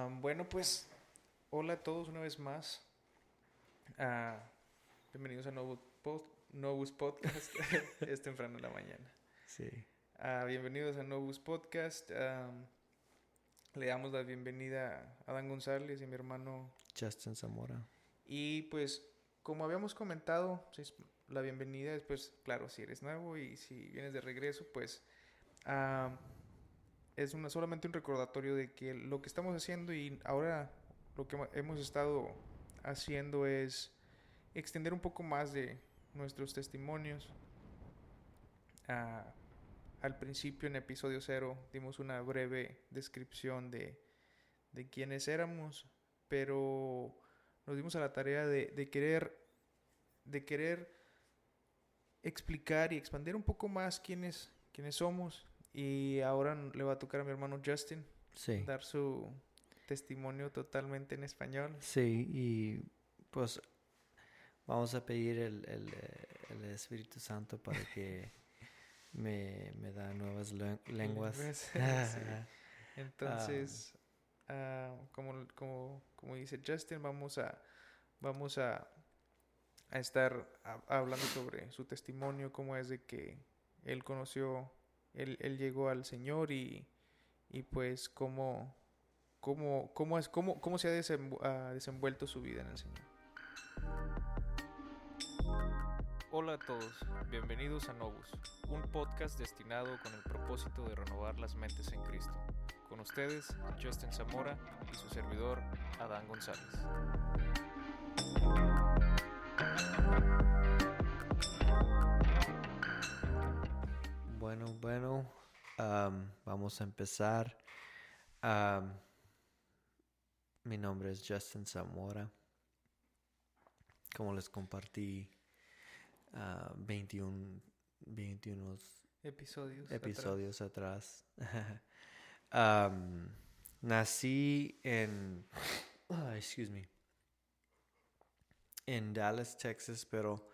Bueno, pues hola a todos una vez más. Ah, Bienvenidos a Novus Podcast. Es temprano en la mañana. Sí, Bienvenidos a Novus Podcast. Le damos la bienvenida a Adán González y a mi hermano. Justin Zamora. Y pues, como habíamos comentado, pues, la bienvenida es, pues, claro, si eres nuevo y si vienes de regreso, pues ah, es solamente un recordatorio de que lo que estamos haciendo y ahora lo que hemos estado haciendo es extender un poco más de nuestros testimonios. Ah, Al principio, en episodio cero, dimos una breve descripción de quiénes éramos, pero nos dimos a la tarea de querer explicar y expandir un poco más quiénes somos. Y ahora le va a tocar a mi hermano Justin Sí, dar su testimonio totalmente en español. sí, y pues vamos a pedir el Espíritu Santo para que me da nuevas lenguas. Lenguas, sí. Um, Entonces, como dice Justin, vamos a estar hablando sobre su testimonio, cómo es de que él conoció, él llegó al Señor y pues cómo se ha desenvuelto su vida en el Señor. Hola a todos, bienvenidos a Novus, un podcast destinado con el propósito de renovar las mentes en Cristo. Con ustedes, Justin Zamora y su servidor, Adán González. bueno, vamos a empezar. Um, Mi nombre es Justin Zamora. Como les compartí 21 Episodios atrás. episodios atrás. Um, Nací excuse me, en Dallas, Texas, pero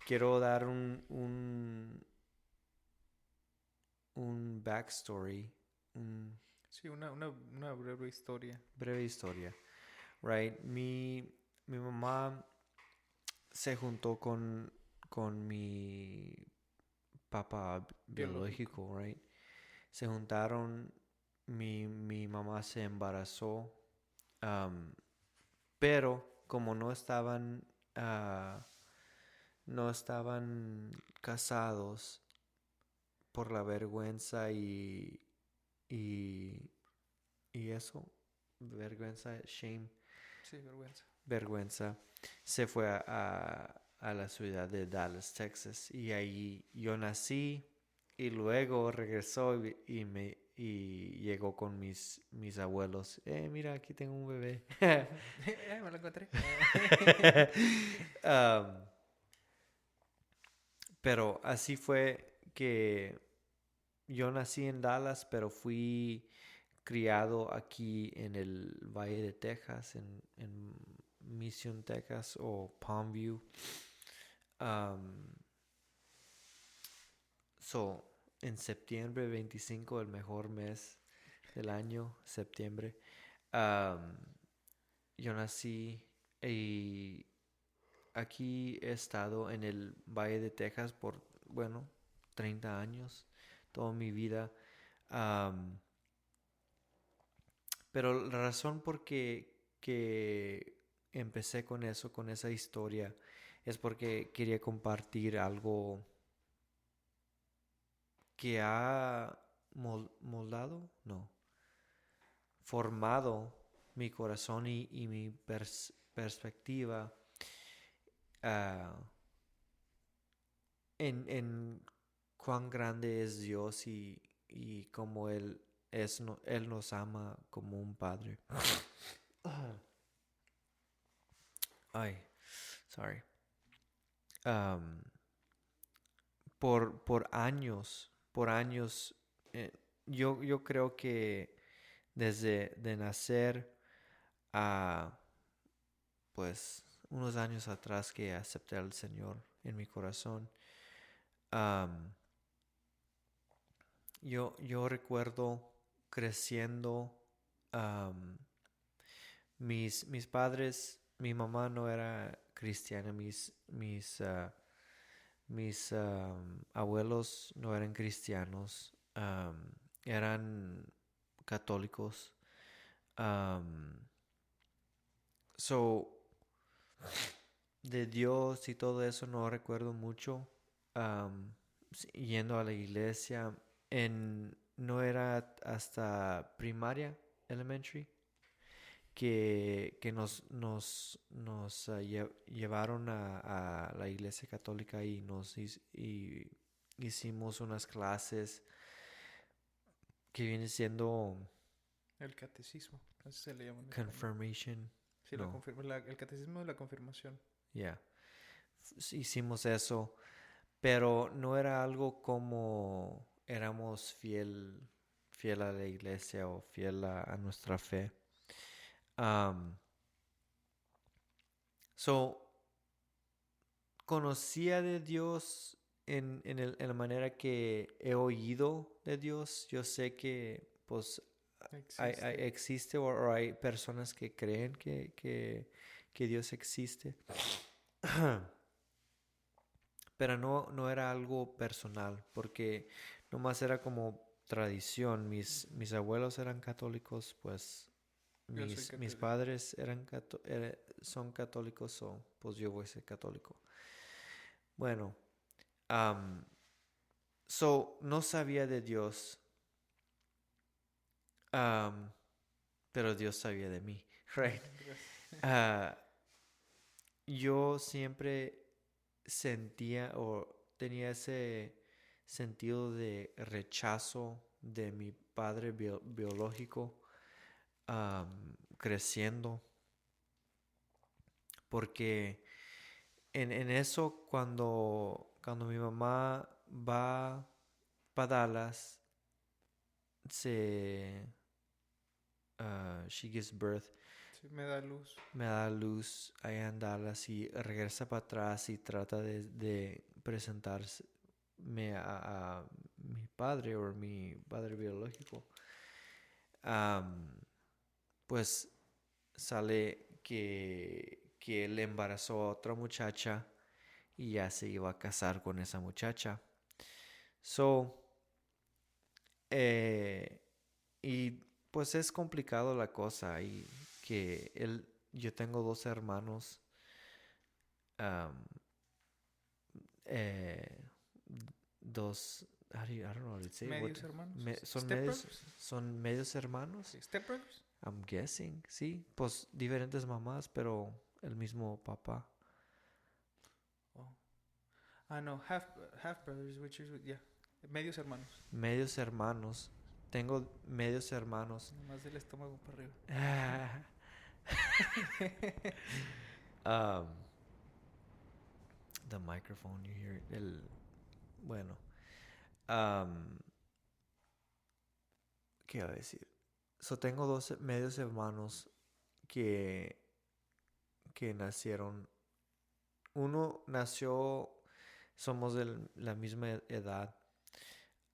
quiero dar un backstory, un Sí, una breve historia. breve historia, right? Mi mamá se juntó con mi papá Biológico. biológico, right? Se juntaron, mi mamá se embarazó, um, pero como ah, no estaban casados por la vergüenza y, y eso, vergüenza, shame, Sí, vergüenza. vergüenza, se fue a la ciudad de Dallas, Texas, y ahí yo nací y luego regresó y llegó con mis abuelos. Mira, aquí tengo un bebé. Me lo encontré. Um, pero así fue que yo nací en Dallas, pero fui criado aquí en el Valle de Texas, en Mission, Texas o Palmview. Um, so, en septiembre 25, el mejor mes del año, septiembre, um, yo nací y aquí he estado en el Valle de Texas por, bueno, 30 años, toda mi vida. Um, pero la razón por que empecé con eso, con esa historia, es porque quería compartir algo que ha moldado, no, formado mi corazón y mi perspectiva ah, en cuán grande es Dios y cómo Él nos ama como un padre. Ay, sorry. Um, por años, yo creo que desde de nacer a, pues, unos años atrás que acepté al Señor en mi corazón, um, yo recuerdo creciendo, um, mis padres, mi mamá no era cristiana, mis abuelos no eran cristianos, eran católicos. Um, so, de Dios y todo eso no recuerdo mucho. um, Yendo a la iglesia, no era hasta primaria, elementary, que nos llevaron a la iglesia católica y y hicimos unas clases que viene siendo El catecismo, así se le llama en español. confirmation. Sí, No, el catecismo de la confirmación. yeah. Hicimos eso, pero no era algo como éramos fiel a la iglesia o fiel a nuestra fe. Um, so, conocía de Dios en la manera que he oído de Dios. Yo sé que pues Existe. existe o hay personas que creen que Dios existe. Pero no era algo personal, porque nomás era como tradición. Mis abuelos eran católicos, pues Yo soy mis católico. padres son católicos, pues yo voy a ser católico. Bueno, um, no sabía de Dios, um, pero Dios sabía de mí, right? Gracias. Ah, yo siempre sentía o tenía ese sentido de rechazo de mi padre biológico, creciendo, porque en eso cuando mi mamá va para Dallas, she gives birth, Sí, me da luz. me da luz allá en Dallas y regresa para atrás y trata de presentarme a mi padre o mi padre biológico. Am, pues sale que él embarazó a otra muchacha y ya se iba a casar con esa muchacha. So, eh, y pues es complicado la cosa y yo tengo dos hermanos, um, eh, dos, I don't know how to say Medios hermanos. son Step brothers. son medios hermanos, Sí, step brothers. I'm guessing, sí, pues diferentes mamás, pero el mismo papá. Oh. Ah, no, half brothers, which is, yeah. Medios hermanos. Medios hermanos, tengo medios hermanos. Nomás del estómago para arriba. um, the microphone, you hear bueno, um, ¿qué iba a decir? Tengo dos medios hermanos que, que nacieron. Uno nació, somos de la misma edad,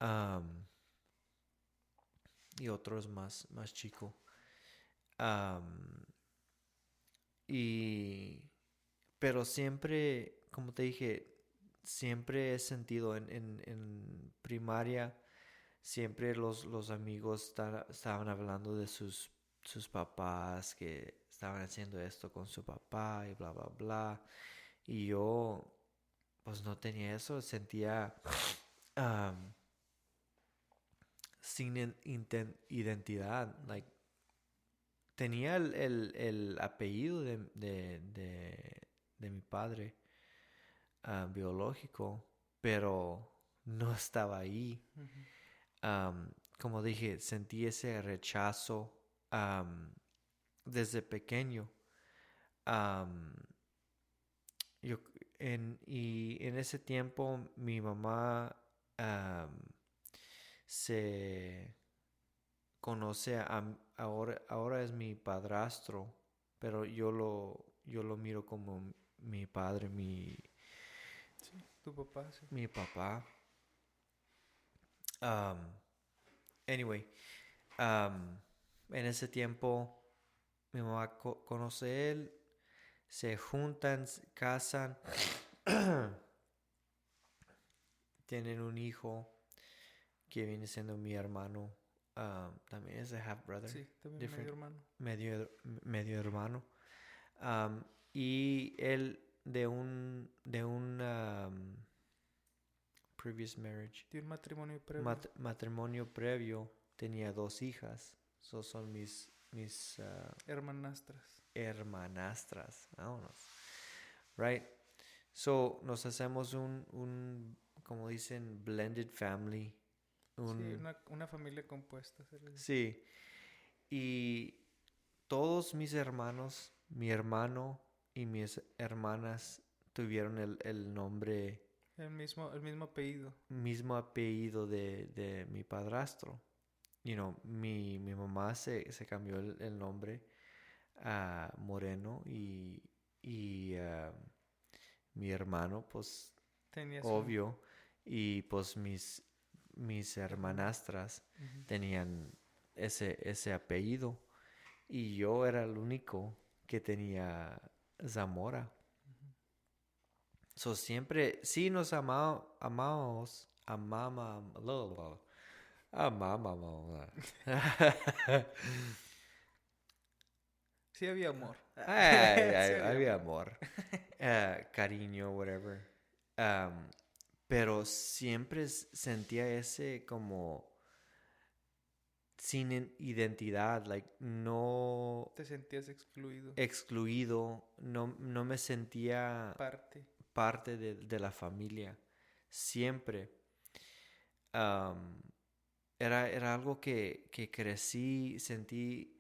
um, y otro es más chico. Um, pero siempre, como te dije, siempre he sentido en primaria, siempre los amigos estaban hablando de sus papás, que estaban haciendo esto con su papá y bla, bla, bla. Y yo, pues no tenía eso, sentía um, sin identidad. Like, tenía el apellido de mi padre biológico, pero no estaba ahí. Como dije, sentí ese rechazo desde pequeño. Um, yo, y en ese tiempo mi mamá se conoce ahora es mi padrastro, pero yo lo miro como mi padre, Sí, tu papá, sí. mi papá. Um, anyway, en ese tiempo mi mamá conoce a él, se juntan, se casan, tienen un hijo que viene siendo mi hermano. También es de half brother, Sí, también medio different, hermano. medio hermano. Um, y él de un previous marriage, De un matrimonio previo. matrimonio previo, tenía 2 hijas. Esos son mis Hermanastras. hermanastras. Vámonos. Right? So, nos hacemos como dicen, blended family. Sí, una familia compuesta. Sí. Y todos mis hermanos, mi hermano y mis hermanas tuvieron el nombre, El mismo apellido. mismo apellido de mi padrastro. Mi mamá se cambió el nombre a Moreno y mi hermano, pues, Tenía su obvio, y pues mis hermana. hermanastras Ujú. tenían ese apellido. Y yo era el único que tenía Zamora. So siempre, sí nos amábamos. Sí había amor. Sí había Había amor. amor, cariño, whatever. Pero siempre sentía ese como sin identidad, like no Te sentías excluido. excluido, no me sentía Parte. parte de la familia. Siempre. Am, era algo que crecí, sentí,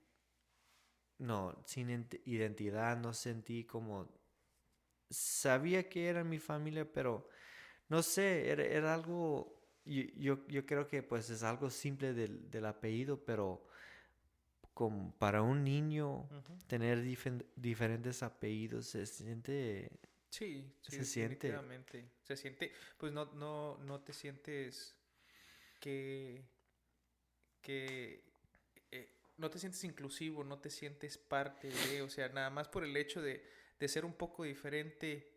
no, sin identidad, no sentí como, sabía que era mi familia, pero no sé, era algo, yo creo que pues es algo simple del apellido, pero como para un niño Ujú. tener diferentes apellidos Sí, sí, se siente, definitivamente. Se siente, pues no te sientes que, no te sientes inclusivo, no te sientes parte de, o sea, nada más por el hecho de ser un poco diferente,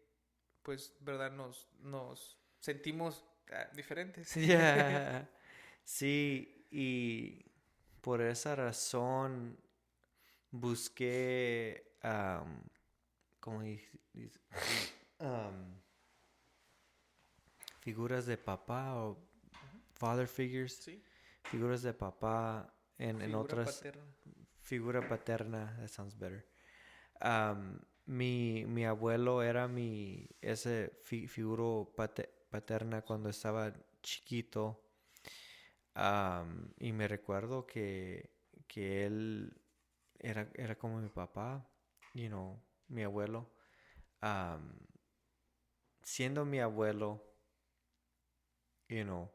pues, ¿verdad? Nos sentimos diferentes. ya, sí, y por esa razón busqué, ¿cómo am, figuras de papá o Ujú. father figures, Sí, figuras de papá en figura otras, paterna. figura paterna, that sounds better. Mi abuelo era ese figura paterna cuando estaba chiquito. Y me recuerdo que él era como mi papá, mi abuelo. Am, Siendo mi abuelo, you know,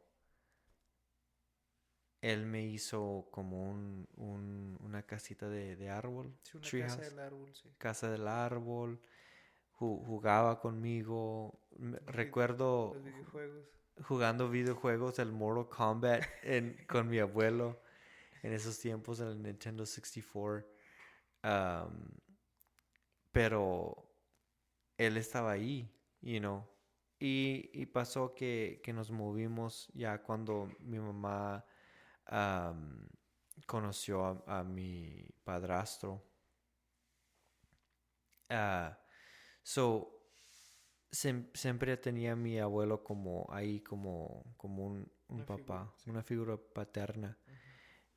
él me hizo como una casita de árbol, Sí, una casa treehouse, del árbol, sí. casa del árbol, jugaba conmigo. Los, Recuerdo los videojuegos. jugando videojuegos, el Mortal Kombat con mi abuelo en esos tiempos, el Nintendo 64. am, pero él estaba ahí, you know. Y pasó que nos movimos ya cuando mi mamá am, conoció a mi padrastro. Ah, so, siempre tenía a mi abuelo como ahí, como un Una figura, papá, sí. una figura paterna. Ujú.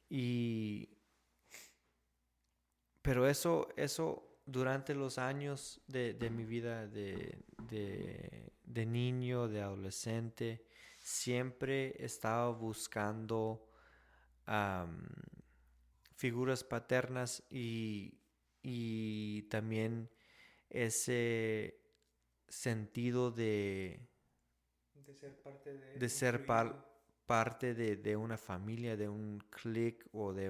Y, pero eso durante los años de mi vida de niño, de adolescente, siempre estaba buscando am, figuras paternas y también ese sentido De ser parte de de, ser incluido. parte de una familia, de un clique o de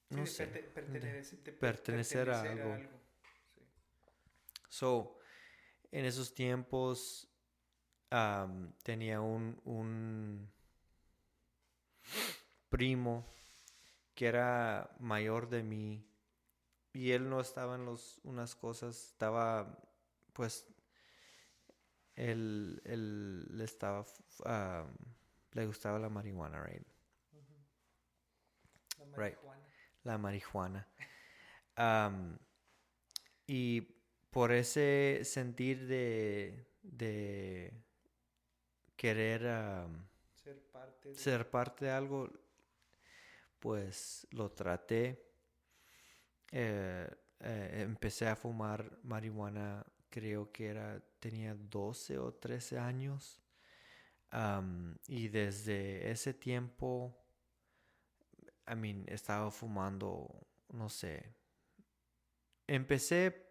Sí, no de sé, de pertenecer a pertenecer a algo. algo. Sí. So, en esos tiempos tenía un primo que era mayor de mí y él no estaba en unas cosas, estaba pues él le estaba le gustaba la marihuana, right? Ujú. La Right, marihuana. la marihuana. Um, y por ese sentir de querer Ser parte de... ser parte de algo, pues lo traté. Eh, Empecé a fumar marihuana, creo que tenía 12 o 13 años. Y desde ese tiempo, estaba fumando, no sé. Empecé,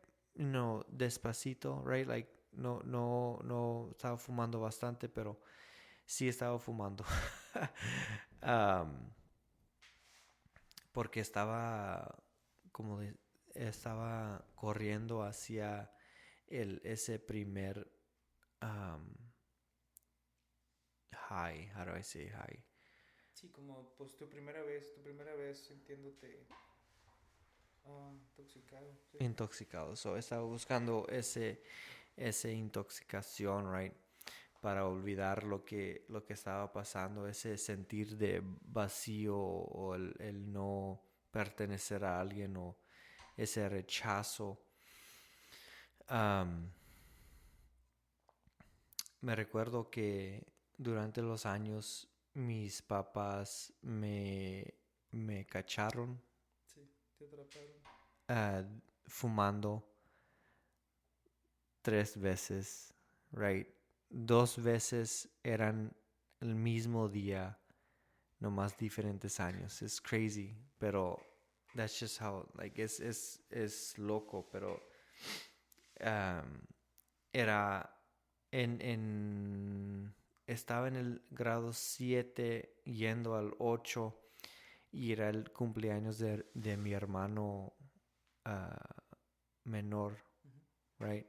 despacito, right? Like, no estaba fumando bastante, pero sí estaba fumando. Um, Porque estaba corriendo hacia ese primer um, high. How do I say high? Sí, como pues tu primera vez sintiéndote intoxicado. Sí. Intoxicado. So estaba buscando ese intoxicación, right? Para olvidar lo que estaba pasando, ese sentir de vacío o el no pertenecer a alguien o ese rechazo. Um, Me recuerdo que durante los años mis papás me cacharon Sí, te atraparon. ah, fumando 3 veces, right? 2 veces eran el mismo día, nomás diferentes años. Es crazy, pero that's just how, like, es loco, pero um, era estaba en el grado 7 yendo al 8 y era el cumpleaños de mi hermano menor, Ujú. right?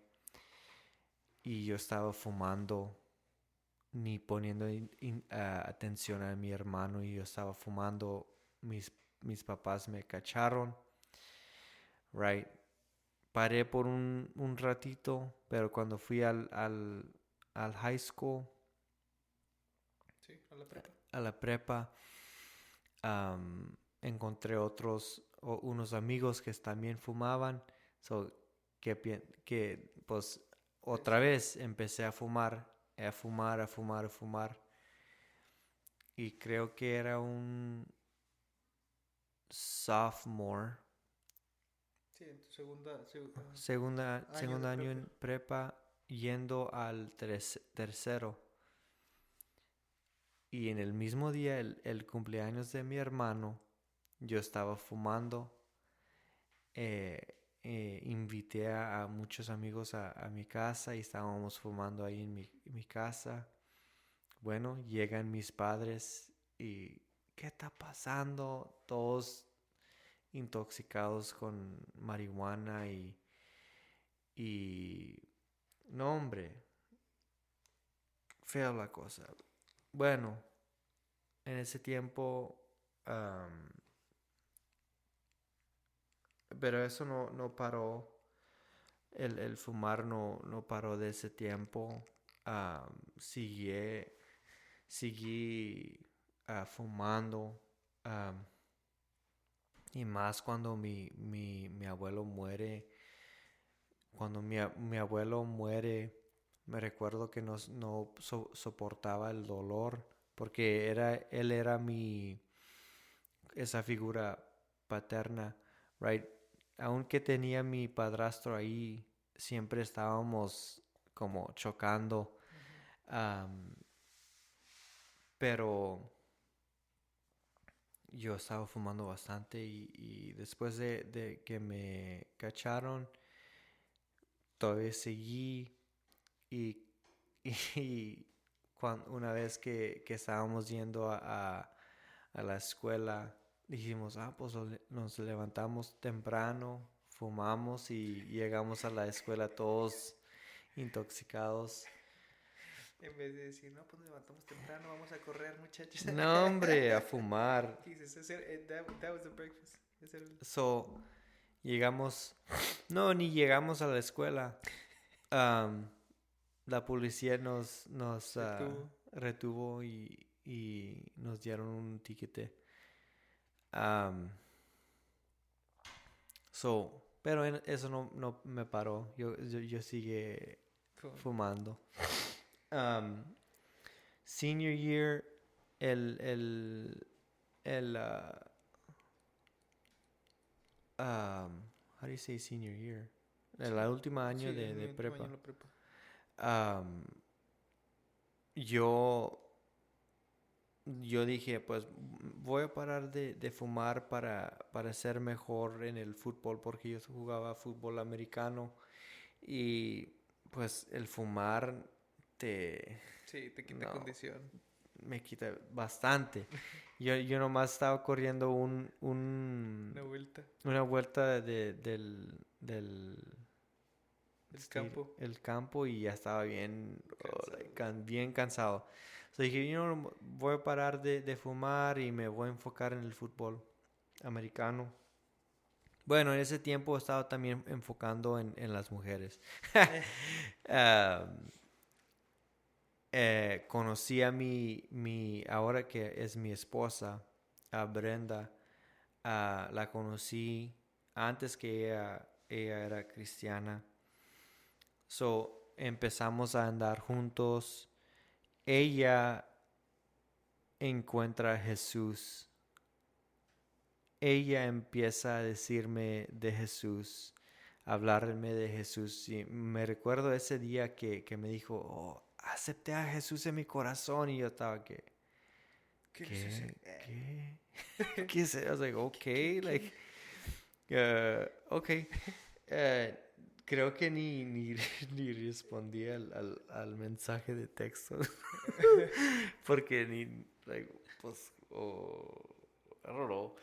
Y yo estaba fumando ni poniendo atención a mi hermano y yo estaba fumando, mis papás me cacharon, right? Paré por un ratito, pero cuando fui al high school, Sí, a la prepa. a la prepa, encontré unos amigos que también fumaban, so, que pues otra Pensé, vez empecé a fumar, a fumar, a fumar, a fumar, y creo que era un sophomore, sí, en tu segundo año de año prepa. en prepa, yendo al tercero. Y en el mismo día, el cumpleaños de mi hermano, yo estaba fumando. Invité a muchos amigos a mi casa y estábamos fumando ahí en mi casa. Bueno, llegan mis padres y ¿qué está pasando? Todos intoxicados con marihuana y no, hombre, fea la cosa. Bueno, en ese tiempo, am, pero eso no paró. El fumar no paró de ese tiempo. Am, seguí, seguí fumando. am, y más cuando mi abuelo muere. Cuando mi abuelo muere, me recuerdo que no soportaba el dolor. Porque él era esa figura paterna, right? Aunque tenía mi padrastro ahí, siempre estábamos como chocando, Ujú. am, pero yo estaba fumando bastante y después de que me cacharon, todavía seguí y, y una vez que estábamos yendo a la escuela, dijimos, pues nos levantamos temprano, fumamos y llegamos a la escuela todos intoxicados. En vez de decir, no, pues nos levantamos temprano, vamos a correr, muchachos. No, hombre, a fumar. That was the breakfast. Ese era el- So, llegamos, no, ni llegamos a la escuela. Am, la policía Retuvo. retuvo y nos dieron un tiquete. Am, pero eso no me paró. Yo sigue fumando. Um, Senior year, el how do you say senior year? El último año Sí, de en mi último prepa. año en la prepa. Um, yo dije, pues voy a parar de fumar para ser mejor en el fútbol, porque yo jugaba fútbol americano y pues el fumar te... Sí, te quita No, condición. me quita bastante. Yo nomás estaba corriendo Una vuelta. una vuelta del El campo. el campo y ya estaba bien, Cansado. bien cansado. So dije, yo no voy a parar de fumar y me voy a enfocar en el fútbol americano. Bueno, en ese tiempo estaba también enfocando en las mujeres. Ah, conocí a ahora que es mi esposa, a Brenda. La conocí antes que ella era cristiana. So, empezamos a andar juntos. Ella encuentra a Jesús. Ella empieza a decirme de Jesús, a hablarme de Jesús. Y me recuerdo ese día que me dijo, oh, acepté a Jesús en mi corazón. Y yo estaba que, ¿Qué es eso? ¿qué? ¿Qué es eso? I was like, okay, ¿Qué? like, okay. Creo que ni respondí al mensaje de texto. Porque like, pues, I don't know.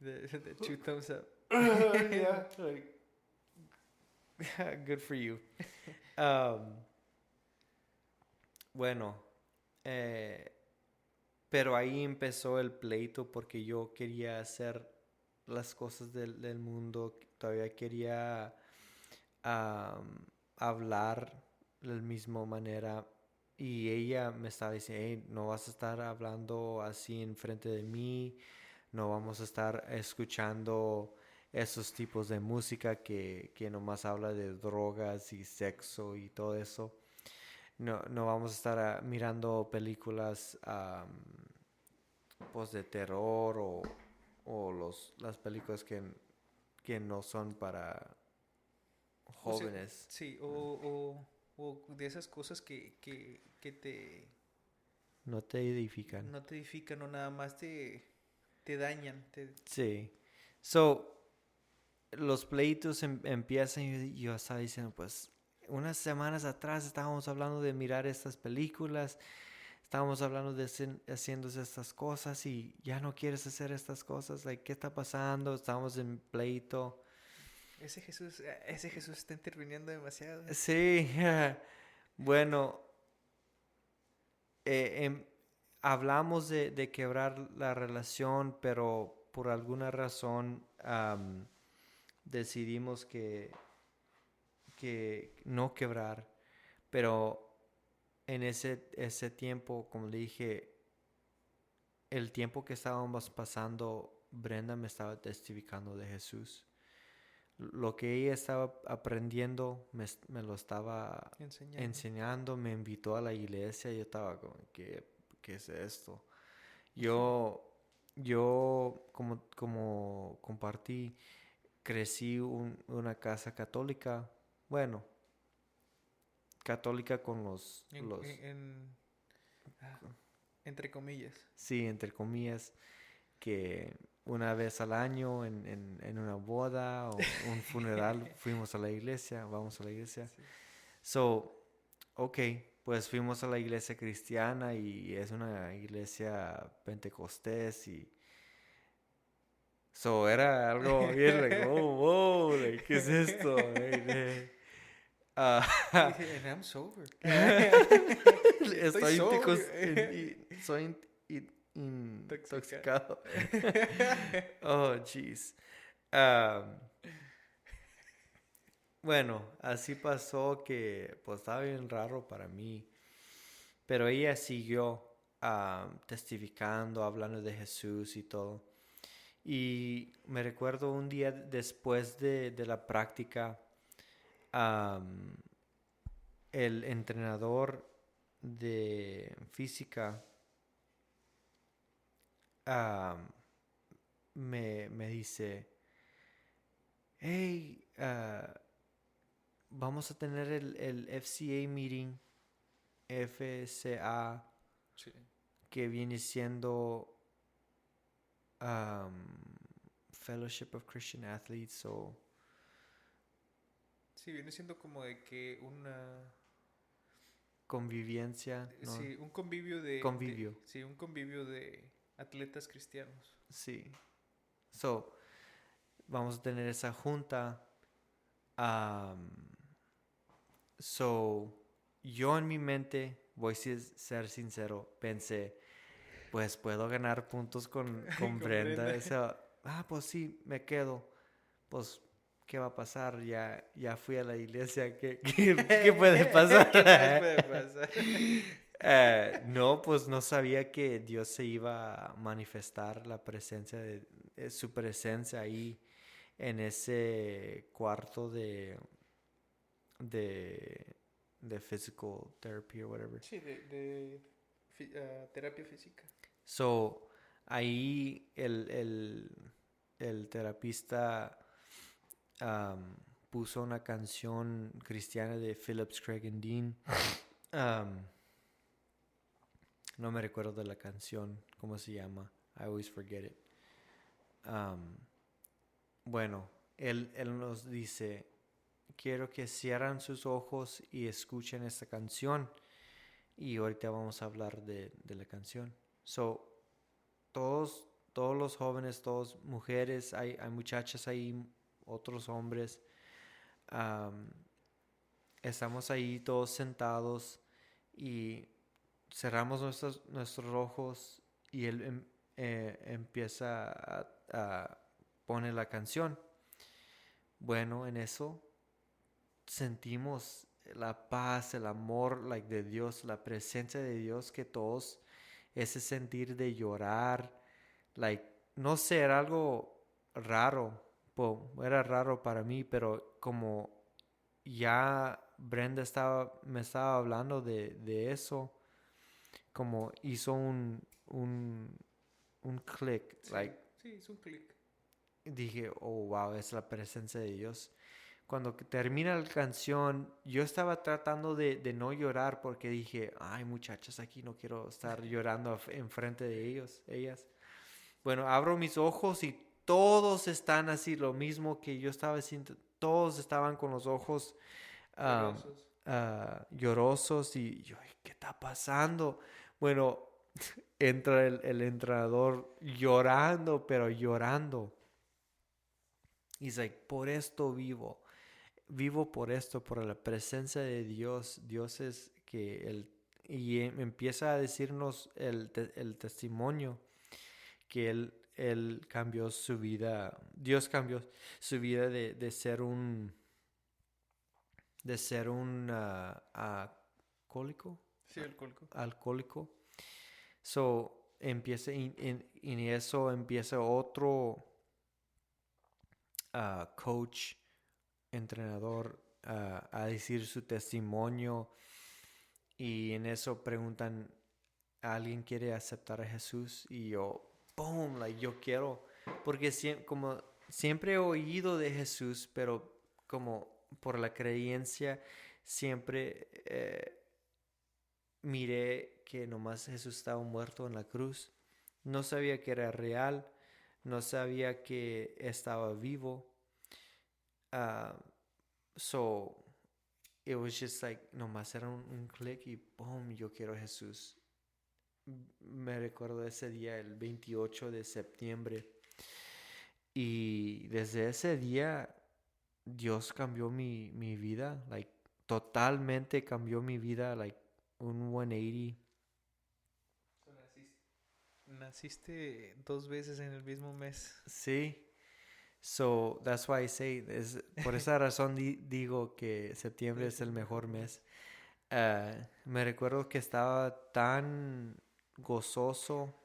The two thumbs up. Yeah, like, good for you. Bueno, pero ahí empezó el pleito porque yo quería hacer las cosas del mundo, todavía quería hablar de la misma manera y ella me estaba diciendo, hey, no vas a estar hablando así enfrente de mí, no vamos a estar escuchando esos tipos de música que nomás habla de drogas y sexo y todo eso. No vamos a estar mirando películas pues de terror o las películas que no son para O sea, jóvenes. sí, o de esas cosas que te No te edifican. no te edifican o nada más te dañan. Sí. So, los pleitos empiezan y yo estaba diciendo, pues, unas semanas atrás estábamos hablando de mirar estas películas, estábamos hablando de haciendo estas cosas y ya no quieres hacer estas cosas, like, ¿qué está pasando? Estamos en pleito. Ese Jesús está interviniendo demasiado. Sí, bueno, eh, em, hablamos de quebrar la relación, pero por alguna razón decidimos que no quebrar. Pero en ese tiempo, como le dije, el tiempo que estábamos pasando, Brenda me estaba testificando de Jesús. Lo que ella estaba aprendiendo me lo estaba enseñando, me invitó a la iglesia y yo estaba como, ¿qué es esto? Yo como compartí, crecí una casa católica, bueno, católica con Ah, entre comillas. sí, entre comillas, que una vez al año en una boda o un funeral fuimos a la iglesia, vamos a la iglesia. Sí. So, ok, pues fuimos a la iglesia cristiana y es una iglesia pentecostés y so era algo bien like, oh, wow, like, ¿qué es esto? Ah, Y dice, and I'm sober. estoy sobrio. soy Intoxicado. intoxicado. Oh, jeez. Am, bueno, así pasó que pues estaba bien raro para mí. Pero ella siguió testificando, hablando de Jesús y todo. Y me recuerdo un día después de la práctica, am, el entrenador de física am, me dice, hey, vamos a tener el FCA meeting, FCA, Sí. que viene siendo um, Fellowship of Christian Athletes o Sí, viene siendo como de que una... convivencia, ¿no? Sí, un convivio de... Convivio, Sí, un convivio de atletas cristianos. sí. So, vamos a tener esa junta. um, so, yo en mi mente, voy a ser sincero, pensé, pues puedo ganar puntos con Brenda. Comprende. Esa, pues sí, me quedo. Pues, ¿qué va a pasar? Ya fui a la iglesia. ¿Qué puede pasar? ¿Qué más puede pasar? No, pues no sabía que Dios se iba a manifestar la presencia su presencia ahí en ese cuarto de, de physical therapy or whatever. Sí, terapia física. So, ahí el terapista um, puso una canción cristiana de Phillips Craig and Dean. Um, no me recuerdo de la canción, ¿cómo se llama? I always forget it. Um, bueno, él nos dice, quiero que cierran sus ojos y escuchen esta canción. Y ahorita vamos a hablar de la canción. So, todos los jóvenes, todas mujeres, hay muchachas ahí, otros hombres. um, Estamos ahí todos sentados y cerramos nuestros ojos y él empieza a poner la canción. Bueno, en eso sentimos la paz, el amor de Dios, la presencia de Dios, que todos, ese sentir de llorar, no sé, era algo raro, era raro para mí, pero como ya Brenda me estaba hablando de eso, como hizo un click, Sí, sí, es un clic. dije, oh wow, es la presencia de Dios. Cuando termina la canción, yo estaba tratando de no llorar porque dije, ay muchachas, aquí no quiero estar llorando enfrente de ellas. Bueno, abro mis ojos y todos están así, lo mismo que yo estaba haciendo, todos estaban con los ojos um, Llorosos. llorosos y yo, ¿qué está pasando? Bueno, entra el entrenador llorando, pero llorando. He's like, por esto vivo por esto, por la presencia de Dios. Dios es que y empieza a decirnos el testimonio que él cambió su vida, Dios cambió su vida de ser un alcohólico, Sí, alcohólico. alcohólico. So, empieza, y eso empieza otro coach, entrenador, a decir su testimonio. Y en eso preguntan, ¿alguien quiere aceptar a Jesús? Y yo, boom, yo quiero. Porque como siempre he oído de Jesús, pero como por la creencia, siempre miré que nomás Jesús estaba muerto en la cruz. No sabía que era real, no sabía que estaba vivo. Uh, so, it was just nomás era un clic y boom, yo quiero a Jesús. Me recuerdo ese día, el 28 de septiembre. Y desde ese día, Dios cambió mi vida, totalmente cambió mi vida, like un 180. Naciste 2 veces en el mismo mes. Sí. So, that's why I say, por esa razón digo que septiembre es el mejor mes. Me recuerdo que estaba tan gozoso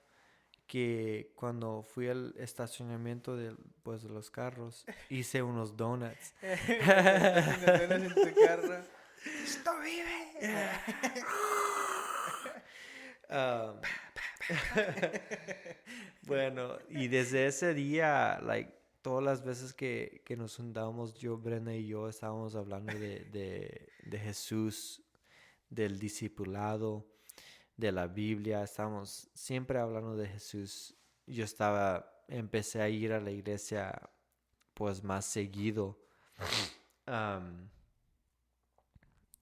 que cuando fui al estacionamiento pues, de los carros, hice unos donuts. Unas donas en tu carro. ¡Cristo vive! Um, bueno, y desde ese día, like, todas las veces que nos juntábamos, Brenda y yo estábamos hablando de Jesús, del discipulado, de la Biblia, estábamos siempre hablando de Jesús. Empecé a ir a la iglesia pues más seguido.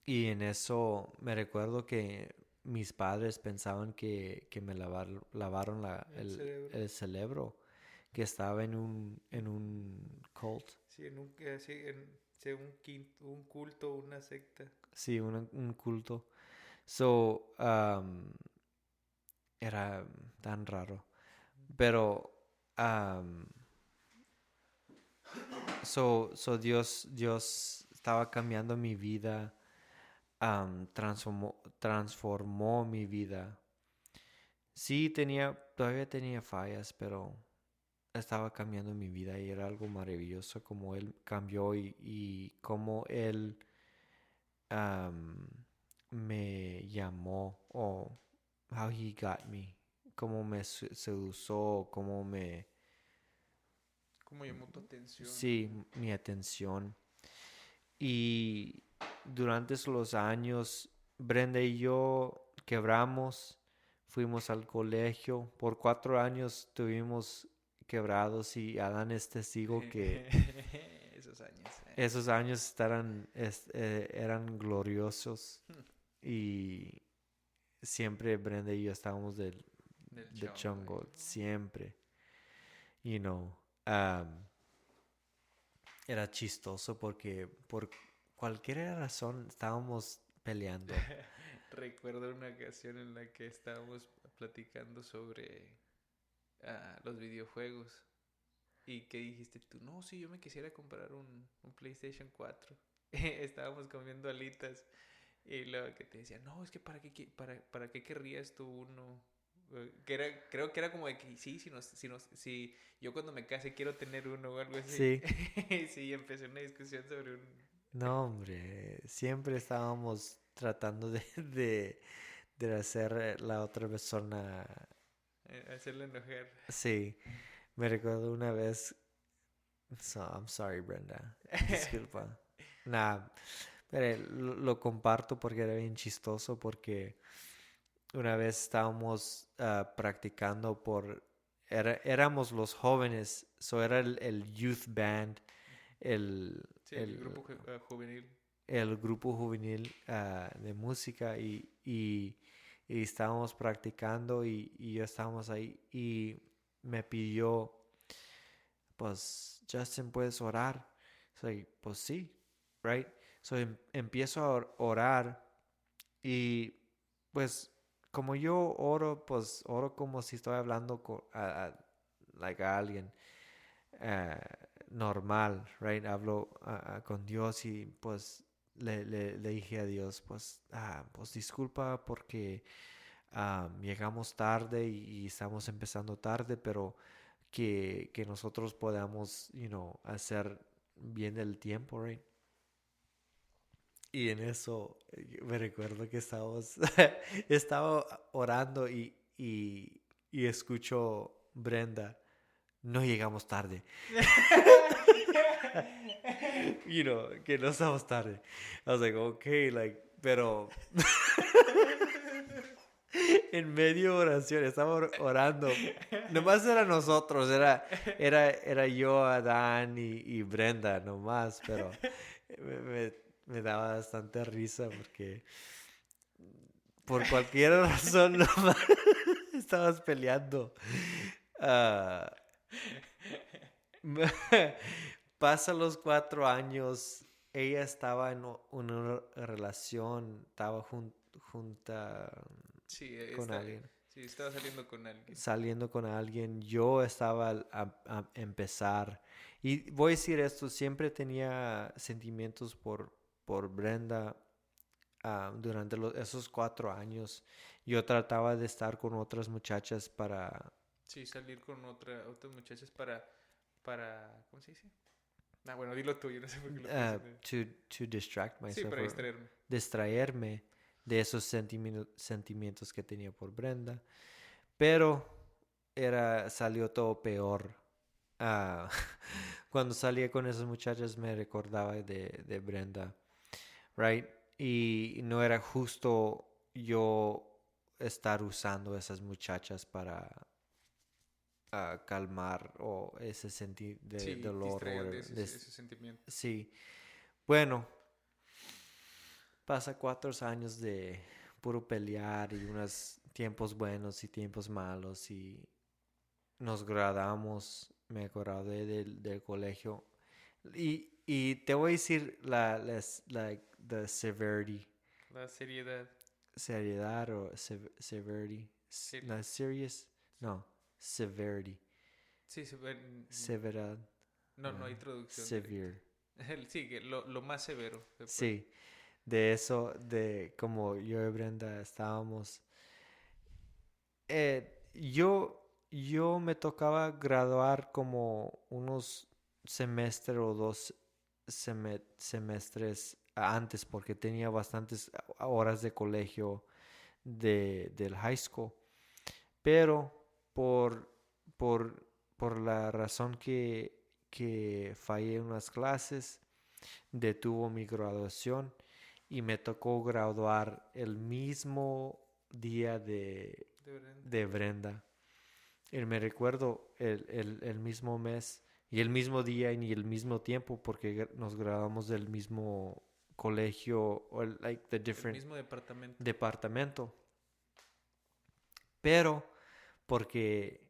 Y en eso me recuerdo que mis padres pensaban que me lavaron el cerebro, que estaba en un cult. Sí, un culto, una secta. Sí, un culto. So, era tan raro. Pero, Dios estaba cambiando mi vida, transformó mi vida. Sí, todavía tenía fallas, pero estaba cambiando mi vida y era algo maravilloso como Él cambió y cómo Él me llamó o how He got me, cómo me sedució, ¿Cómo llamó tu atención? Sí, mi atención. Y durante los años, Brenda y yo quebramos, fuimos al colegio. Por 4 años estuvimos quebrados y Adán es testigo que esos años eran gloriosos. Y siempre Brenda y yo estábamos del chongo, siempre. You know, era chistoso porque por cualquier razón estábamos peleando. Recuerdo una ocasión en la que estábamos platicando sobre los videojuegos. ¿Y qué dijiste tú? No, sí, yo me quisiera comprar un PlayStation 4. Estábamos comiendo alitas. Y luego que te decía, no, es que ¿para qué querrías tú uno? Creo que era como de que sí, si yo cuando me case quiero tener uno o algo así. Sí. Sí, empecé una discusión sobre un... No, hombre, siempre estábamos tratando de hacer la otra persona... hacerla enojar. Sí, me recuerdo una vez... I'm sorry, Brenda. Disculpa. Nah, pero lo comparto porque era bien chistoso porque una vez estábamos practicando éramos los jóvenes, era el youth band, el grupo juvenil. El grupo juvenil de música y estábamos practicando y yo estábamos ahí y me pidió, pues, Justin, ¿puedes orar? Pues sí, right? So empiezo a orar y pues como yo oro, pues oro como si estoy hablando a alguien normal, right? Hablo con Dios y pues le dije a Dios, pues disculpa porque llegamos tarde y estamos empezando tarde, pero que nosotros podamos, hacer bien el tiempo, right? Y en eso me recuerdo que estaba orando y escucho Brenda, no llegamos tarde. Que no estamos tarde. I was like, okay, pero en medio de oración, estaba orando. Nomás era nosotros, era yo, Adán y Brenda, nomás, pero me daba bastante risa porque por cualquier razón nomás estabas peleando. Pasan los 4 años ella estaba en una relación, estaba junta Sí, con alguien, sí, estaba saliendo con alguien. saliendo con alguien. Yo estaba a empezar. Y voy a decir esto, siempre tenía sentimientos por Brenda. Durante esos 4 años yo trataba de estar con otras muchachas para Sí, salir con otras muchachas ¿cómo se dice? Ah, bueno, dilo tú, yo no sé por qué lo estoy diciendo. to distract Sí, myself para or distraerme. distraerme de esos sentimientos que tenía por Brenda, pero salió todo peor. Ah, cuando salía con esas muchachas me recordaba de Brenda, right? Y no era justo yo estar usando esas muchachas para calmar o ese sentir de Sí, dolor o distraer de whatever. ese sentimiento. Sí, bueno, pasa 4 años de puro pelear y unos tiempos buenos y tiempos malos y nos graduamos, me gradué del colegio y te voy a decir the severity, La seriedad. seriedad o severity, Serio. no serious, no, severity, Sí, severidad, no, no hay traducción directa. severe, Sí, que lo más severo. sí, de eso, de como yo y Brenda estábamos. Yo me tocaba graduar como unos semestres o 2 semestres antes porque tenía bastantes horas de colegio del high school. Pero por, por, por la razón que fallé en unas clases, detuvo mi graduación y me tocó graduar el mismo día de Brenda. Y me recuerdo el mismo mes y el mismo día y el mismo tiempo porque nos graduamos del mismo colegio o like the El different mismo departamento. departamento. Pero porque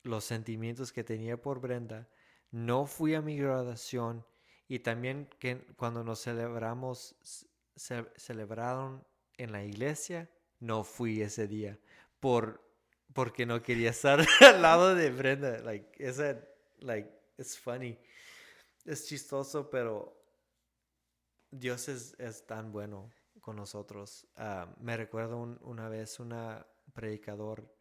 los sentimientos que tenía por Brenda, no fui a mi graduación y también que cuando nos celebraron en la iglesia, no fui ese día porque no quería estar al lado de Brenda. It's funny. Es chistoso, pero Dios es tan bueno con nosotros. Me recuerdo una vez una predicador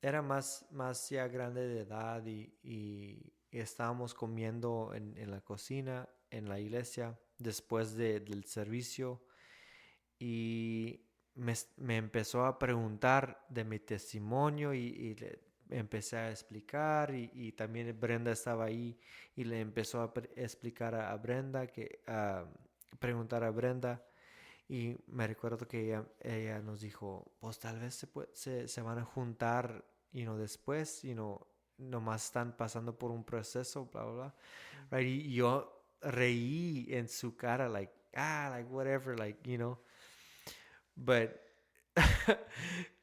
era más ya grande de edad y estábamos comiendo en la cocina, en la iglesia, después del servicio y me empezó a preguntar de mi testimonio y le empecé a explicar y también Brenda estaba ahí y le empezó a explicar a Brenda, preguntar a Brenda. Y me recuerdo que ella nos dijo, pues tal vez se van a juntar, después, nomás están pasando por un proceso, bla, bla, bla. Right? Y yo reí en su cara, like whatever, But,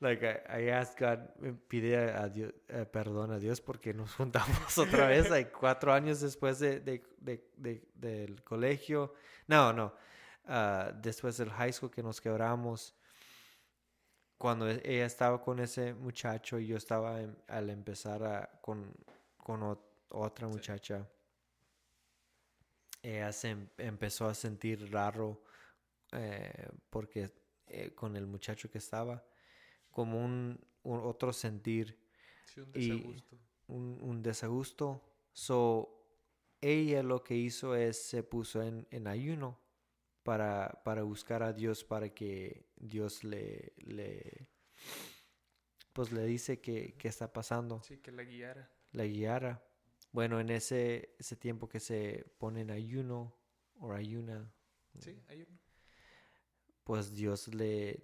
like, I asked God, pide a Dios, perdón a Dios porque nos juntamos otra vez, like, 4 años después del colegio. No. Después del high school que nos quebramos, cuando ella estaba con ese muchacho y yo estaba al empezar con otra muchacha, ella empezó a sentir raro porque con el muchacho que estaba, como un otro sentir Sí, un y desagusto. un desagusto. So, ella lo que hizo es se puso en ayuno para buscar a Dios, para que Dios pues le dice que está pasando, Sí, que la guiara. la guiara. Bueno, en ese tiempo que se pone en ayuno o ayuna, Sí, hay uno. pues Dios le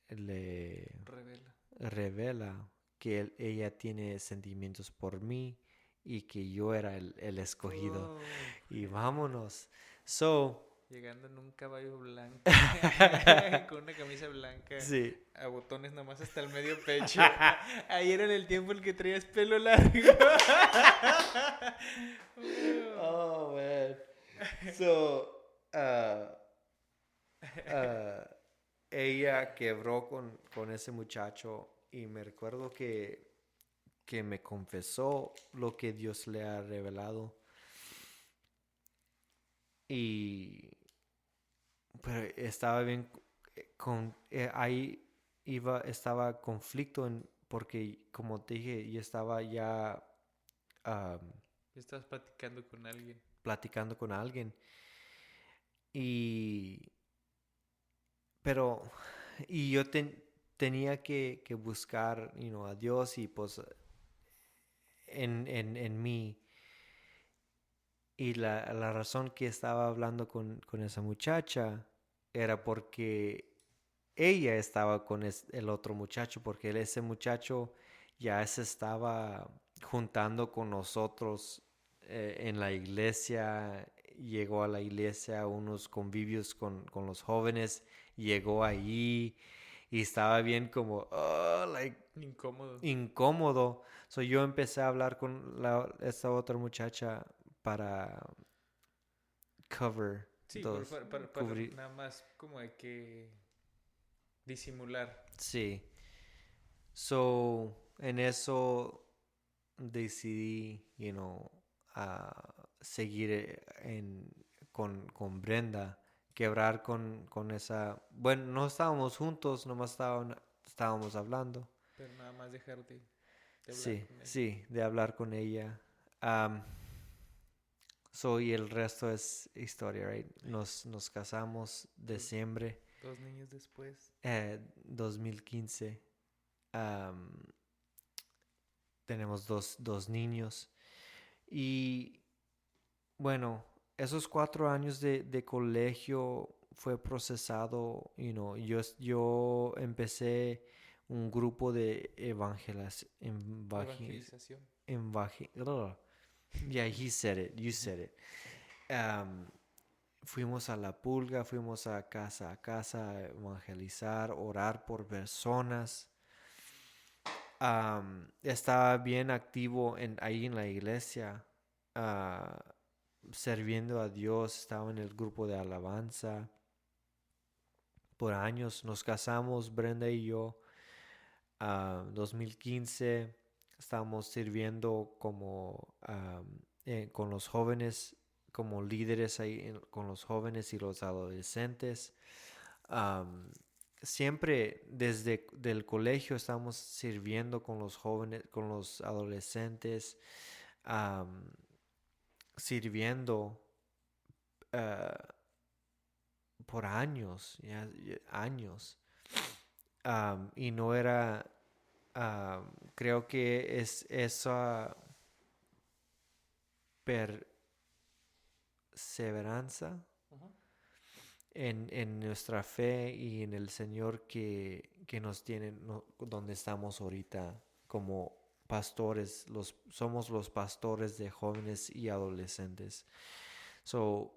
Revela. revela que ella tiene sentimientos por mí y que yo era el escogido. Oh, Y vámonos. So, llegando en un caballo blanco, con una camisa blanca, sí. a botones nomás hasta el medio pecho. Ahí era en el tiempo el que traías pelo largo. Oh, man. So, uh, ella quebró con ese muchacho y me recuerdo que me confesó lo que Dios le ha revelado. Y pero estaba bien ahí estaba conflicto porque como te dije, yo estaba ya um, Estás platicando con alguien. platicando con alguien y pero y yo tenía que buscar a Dios y pues en mí. Y la razón que estaba hablando con esa muchacha era porque ella estaba con el otro muchacho, porque ese muchacho ya se estaba juntando con nosotros en la iglesia, llegó a la iglesia a unos convivios con los jóvenes, llegó ahí y estaba bien como, oh, like, Incómodo. incómodo. So yo empecé a hablar con esta otra muchacha para cover, Sí, para cubrir, nada más como de que disimular. sí. So, en eso decidí, a seguir con Brenda, quebrar con esa, bueno, no estábamos juntos, nomás estábamos hablando. Pero nada más dejar de hablar Sí, con ella. sí, de hablar con ella. Y el resto es historia, right? Nos casamos Dos, diciembre 2 niños después. 2015. Am, tenemos dos niños. Y bueno, esos 4 años de colegio fue procesado, yo empecé un grupo de Evangelización. yeah, he said it, you said it. Um, Fuimos a la pulga, fuimos a casa a evangelizar, orar por personas. Estaba bien activo ahí en la iglesia, ah, sirviendo a Dios. Estaba en el grupo de alabanza. Por años nos casamos, Brenda y yo. 2015 estábamos sirviendo con los jóvenes, como líderes ahí con los jóvenes y los adolescentes. Am, Siempre desde el colegio estamos sirviendo con los jóvenes, con los adolescentes, am, sirviendo ah, por años, años. Y no era, creo que es esa perseveranza Ajá. en nuestra fe y en el Señor que nos tiene donde estamos ahorita como pastores. Somos los pastores de jóvenes y adolescentes. So,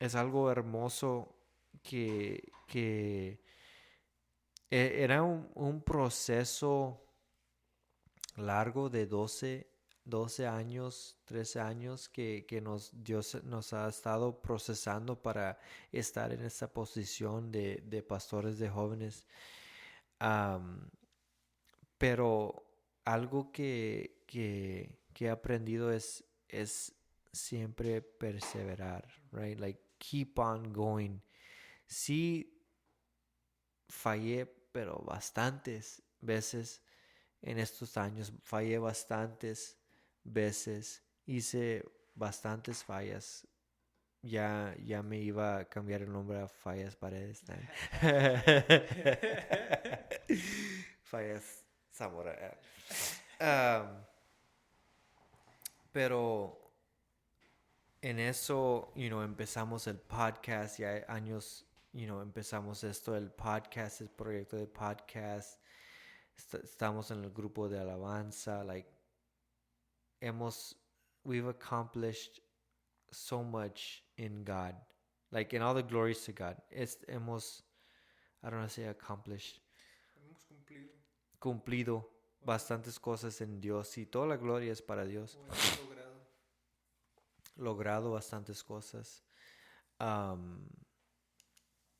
es algo hermoso que era un proceso largo de 12 años, 13 años que Dios nos ha estado procesando para estar en esta posición de pastores de jóvenes. Am, pero algo que he aprendido es siempre perseverar, right? Like, keep on going. Sí, fallé, pero bastantes veces en estos años. Fallé bastantes veces. Hice bastantes fallas. Ya me iba a cambiar el nombre a Fallas Paredes. Fallas Zamora. Pero en eso, empezamos el podcast. Ya años, empezamos el podcast, el proyecto de podcast. Estamos en el grupo de alabanza. Like, we've accomplished so much in God. Like, in all the glories to God. I don't know how to say accomplished. Hemos cumplido. Cumplido bastantes cosas en Dios y toda la gloria es para Dios. O hemos logrado. logrado bastantes cosas. Am,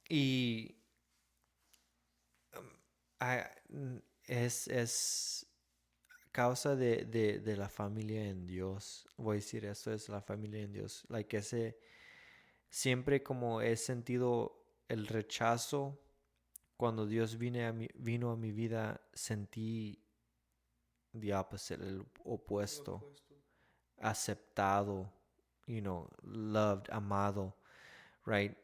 y ah, es causa de la familia en Dios. Voy a decir, esto es la familia en Dios. Like siempre como he sentido el rechazo, cuando Dios vino a mi vida, sentí the opposite, el Lo opuesto, opuesto. aceptado, loved, amado, right?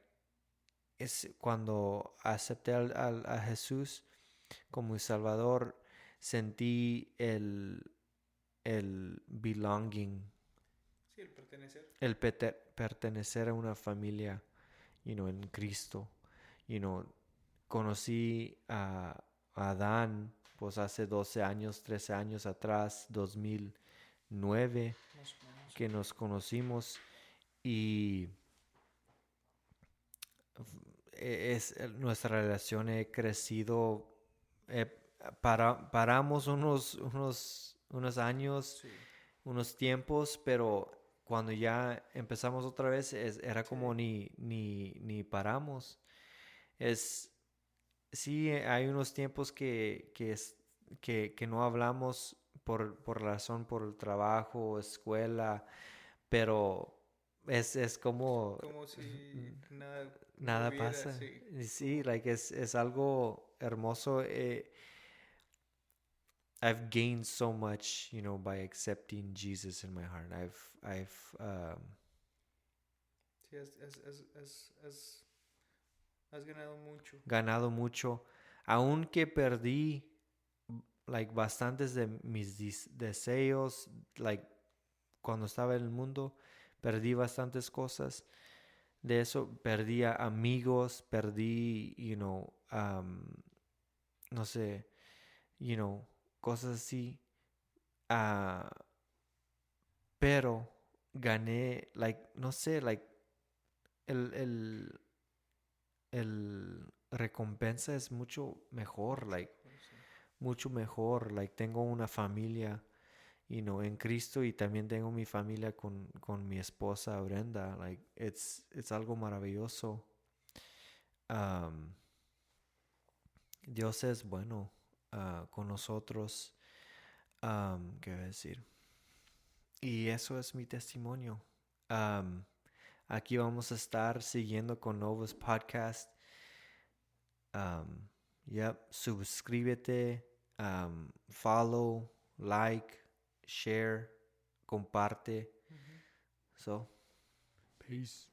Es cuando acepté a Jesús como mi Salvador, sentí el belonging, Sí, el pertenecer. el pertenecer a una familia, en Cristo. Conocí a Adán, pues hace 12 años, 13 años atrás, 2009, Más o menos. que nos conocimos y nuestra relación ha crecido. eh, paramos unos años, Sí. unos tiempos, pero cuando ya empezamos otra vez era como Sí. ni paramos. Sí, hay unos tiempos que no hablamos por razón, por el trabajo, escuela, pero es como Como si nada nada moviera, pasa. sí. Y sí, Como, like es algo hermoso. I've gained so much, by accepting Jesus in my heart. sí, has ganado mucho. Ganado mucho, aunque perdí like bastantes de mis deseos, like cuando estaba en el mundo, perdí bastantes cosas. De eso perdí a amigos, perdí, no sé, cosas así. Ah, pero gané, like, no sé, like, el, el, el recompensa es mucho mejor, Mucho like, mejor, sí. mucho mejor. Like, tengo una familia, en Cristo, y también tengo mi familia con mi esposa Brenda. Like, it's algo maravilloso. Um, Dios es bueno con nosotros. ¿Qué voy a decir? Y eso es mi testimonio. Um, Aquí vamos a estar siguiendo con nuevos podcasts. Suscríbete, follow, like, share, comparte. Ujú. So, peace.